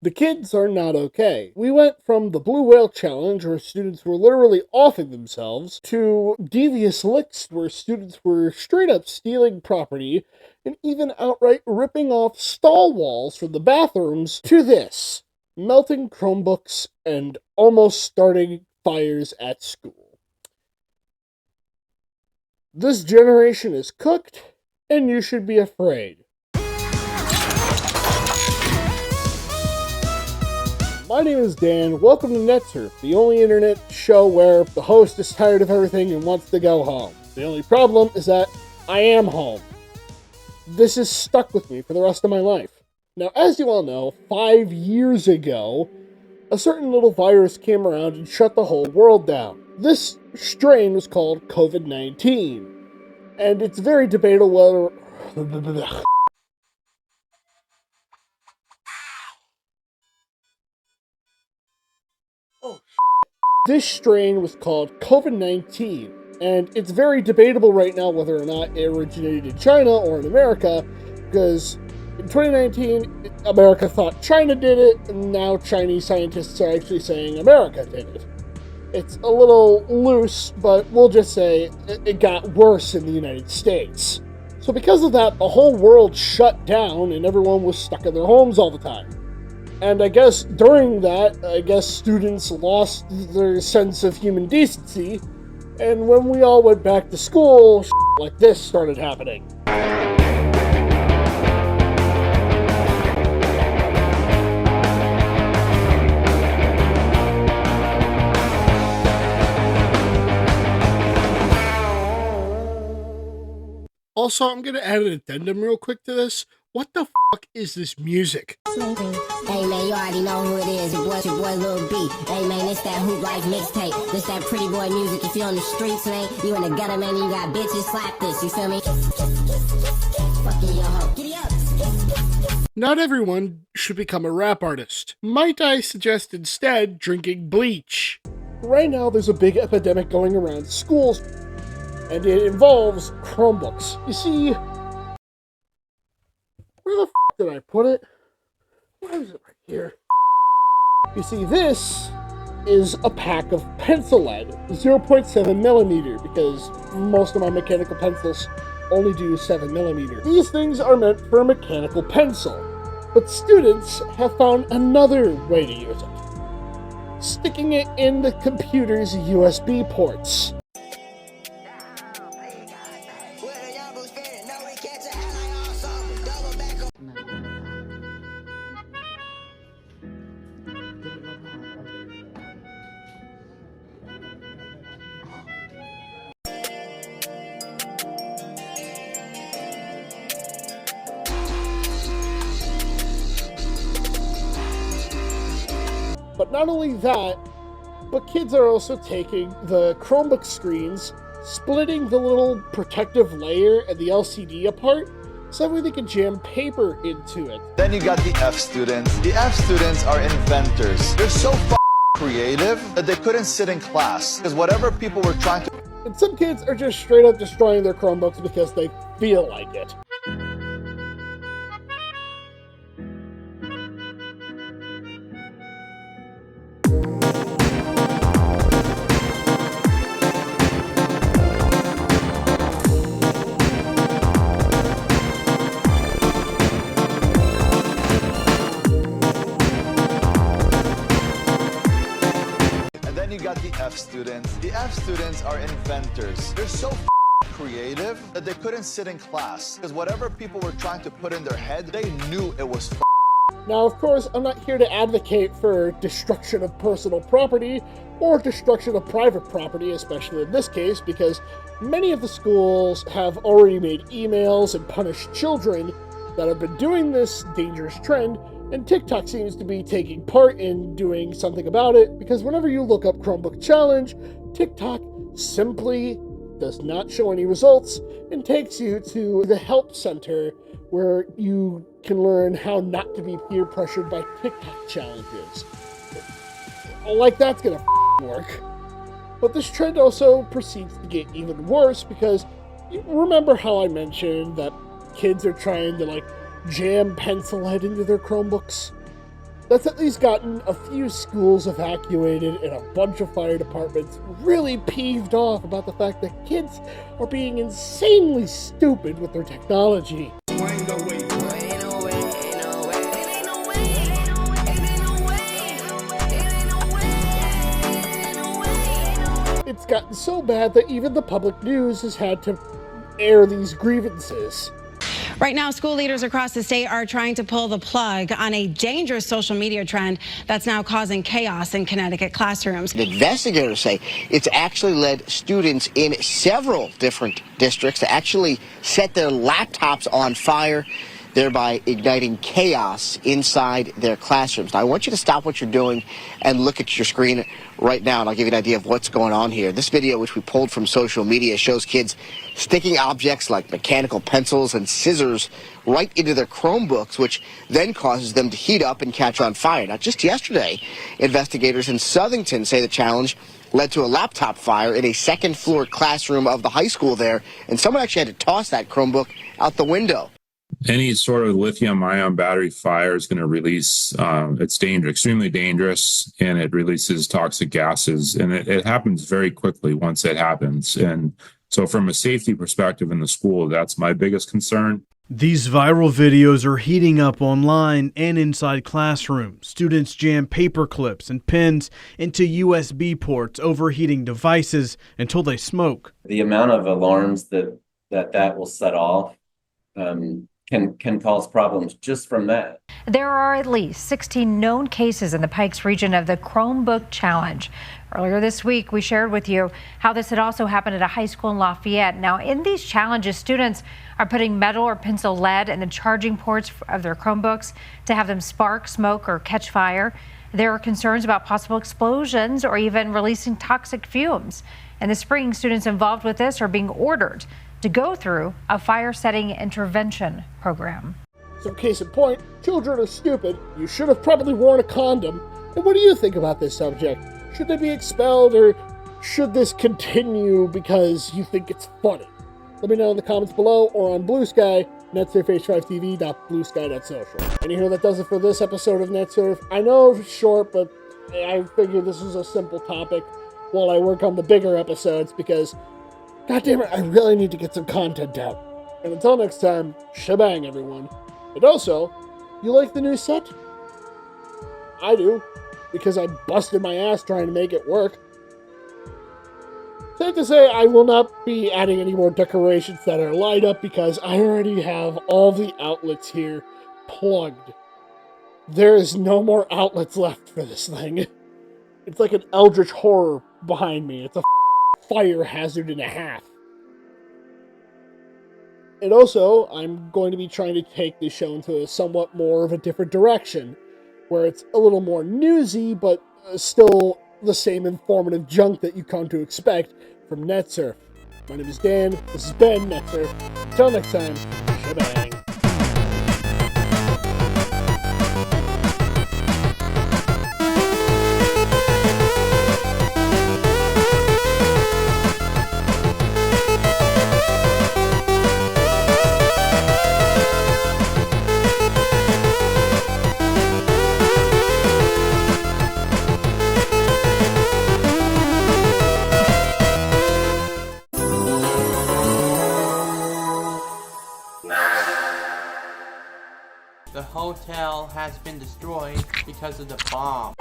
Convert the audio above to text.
The kids are not okay. We went from the Blue Whale Challenge, where students were literally offing themselves, to devious licks, where students were straight up stealing property and even outright ripping off stall walls from the bathrooms, to this: melting Chromebooks and almost starting fires at school. This generation is cooked, and you should be afraid. My name is Dan. Welcome to Netsurf, the only internet show where the host is tired of everything and wants to go home. The only problem is that I am home. This is stuck with me for the rest of my life. Now, as you all know, 5 years ago, a certain little virus came around and shut the whole world down. This strain was called COVID-19, and it's very debatable whether... This strain was called COVID-19, and it's very debatable right now whether or not it originated in China or in America, because in 2019, America thought China did it, and now Chinese scientists are actually saying America did it. It's a little loose, but we'll just say it got worse in the United States. So because of that, the whole world shut down, and everyone was stuck in their homes all the time. And I guess during that, students lost their sense of human decency, and when we all went back to school, shit like this started happening. Also, I'm gonna add an addendum real quick to this. What the fuck is this music? Hey man, you already know who it is. Your boy Lil B. Hey man, it's that Hoop Life mixtape. This that pretty boy music. If you on the streets, man, you in the gutter, man, you got bitches, slap this. You feel me? Fucking your hoe. Giddy up. Not everyone should become a rap artist. Might I suggest instead drinking bleach? Right now, there's a big epidemic going around schools, and it involves Chromebooks. You see, where the f*** did I put it? Where is it? Right here. You see, this is a pack of pencil lead, 0.7 millimeter, because most of my mechanical pencils only do 7 millimeter. These things are meant for a mechanical pencil, but students have found another way to use it: sticking it in the computer's USB ports. But not only that, but kids are also taking the Chromebook screens, splitting the little protective layer and the LCD apart, so that way they can jam paper into it. Then you got the F students. The F students are inventors. They're so creative that they couldn't sit in class, because whatever people were trying to... And some kids are just straight up destroying their Chromebooks because they feel like it. You got the F students. The F students are inventors. They're so creative that they couldn't sit in class, because whatever people were trying to put in their head, they knew it was Now, of course, I'm not here to advocate for destruction of personal property or destruction of private property, especially in this case, because many of the schools have already made emails and punished children that have been doing this dangerous trend, and TikTok seems to be taking part in doing something about it, because whenever you look up Chromebook Challenge, TikTok simply does not show any results and takes you to the help center where you can learn how not to be peer pressured by TikTok challenges. Like that's gonna work. But this trend also proceeds to get even worse, because you remember how I mentioned that kids are trying to jam pencil lead into their Chromebooks? That's at least gotten a few schools evacuated and a bunch of fire departments really peeved off about the fact that kids are being insanely stupid with their technology. It's gotten so bad that even the public news has had to air these grievances. Right now, school leaders across the state are trying to pull the plug on a dangerous social media trend that's now causing chaos in Connecticut classrooms. The investigators say it's actually led students in several different districts to actually set their laptops on fire, thereby igniting chaos inside their classrooms. Now, I want you to stop what you're doing and look at your screen right now, and I'll give you an idea of what's going on here. This video, which we pulled from social media, shows kids sticking objects like mechanical pencils and scissors right into their Chromebooks, which then causes them to heat up and catch on fire. Now, just yesterday, investigators in Southington say the challenge led to a laptop fire in a second-floor classroom of the high school there, and someone actually had to toss that Chromebook out the window. Any sort of lithium-ion battery fire is going to release, it's extremely dangerous, and it releases toxic gases, and it happens very quickly once it happens. And so from a safety perspective in the school, that's my biggest concern. These viral videos are heating up online and inside classrooms. Students jam paper clips and pens into USB ports, overheating devices until they smoke. The amount of alarms that will set off can cause problems just from that. There are at least 16 known cases in the Pikes region of the Chromebook challenge. Earlier this week, we shared with you how this had also happened at a high school in Lafayette. Now, in these challenges, students are putting metal or pencil lead in the charging ports of their Chromebooks to have them spark, smoke, or catch fire. There are concerns about possible explosions or even releasing toxic fumes. In the spring, students involved with this are being ordered to go through a fire-setting intervention program. So case in point, children are stupid. You should have probably worn a condom. And what do you think about this subject? Should they be expelled, or should this continue because you think it's funny? Let me know in the comments below or on Blue Sky, netsurfh5tv.bluesky.social. And you know that does it for this episode of Netsurf. I know it's short, but I figured this was a simple topic while I work on the bigger episodes because, God damn it, I really need to get some content out. And until next time, shebang, everyone. And also, you like the new set? I do, because I busted my ass trying to make it work. Safe to say, I will not be adding any more decorations that are light up because I already have all the outlets here plugged. There is no more outlets left for this thing. It's like an eldritch horror behind me. It's a fire hazard and a half. And also, I'm going to be trying to take this show into a somewhat more of a different direction, where it's a little more newsy, but still the same informative junk that you come to expect from Netsurf. My name is Dan, this has been Netsurf. Until next time, shebang. The hotel has been destroyed because of the bomb.